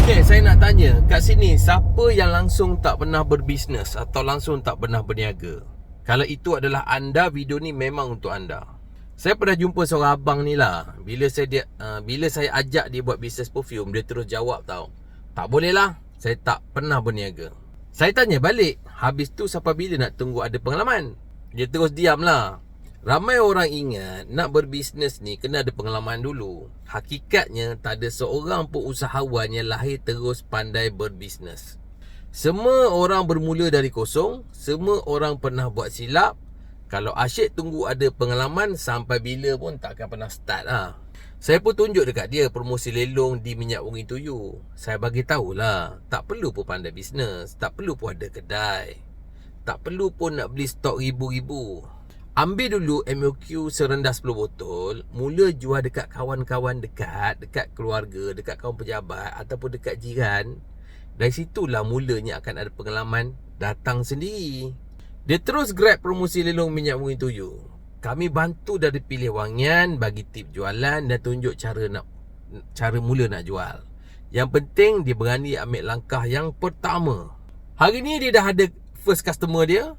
Okay, saya nak tanya kat sini, siapa yang langsung tak pernah berbisnes atau langsung tak pernah berniaga? Kalau itu adalah anda, video ni memang untuk anda. Saya pernah jumpa seorang abang ni lah. Bila saya ajak dia buat bisnes perfume, dia terus jawab tau, tak boleh lah, saya tak pernah berniaga. Saya tanya balik, habis tu sampai bila nak tunggu ada pengalaman? Dia terus diam lah. Ramai orang ingat nak berbisnes ni kena ada pengalaman dulu. Hakikatnya tak ada seorang pun usahawan yang lahir terus pandai berbisnes. Semua orang bermula dari kosong. Semua orang pernah buat silap. Kalau asyik tunggu ada pengalaman, sampai bila pun takkan pernah start lah. Saya pun tunjuk dekat dia promosi lelong di Minyak Wangi Tuyu. Saya bagi tahulah, tak perlu pun pandai bisnes, tak perlu pun ada kedai, tak perlu pun nak beli stok ribu-ribu. Ambil dulu MOQ serendah 10 botol. Mula jual dekat kawan-kawan dekat, dekat keluarga, dekat kawan pejabat ataupun dekat jiran. Dari situlah mulanya akan ada pengalaman datang sendiri. Dia terus grab promosi lelong Minyak Wangi Tuyu. Kami bantu dari pilih wangian, bagi tip jualan dan tunjuk cara mula nak jual. Yang penting dia berani ambil langkah yang pertama. Hari ni dia dah ada first customer dia,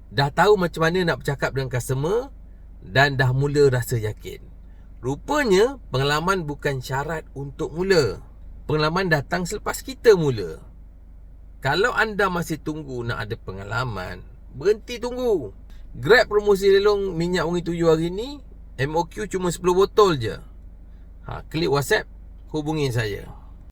dah tahu macam mana nak bercakap dengan customer, dan dah mula rasa yakin. Rupanya pengalaman bukan syarat untuk mula. Pengalaman datang selepas kita mula. Kalau anda masih tunggu nak ada pengalaman, berhenti tunggu. Grab promosi lelong Minyak Wangi Tuyu hari ni, MOQ cuma 10 botol je. Klik WhatsApp, hubungi saya.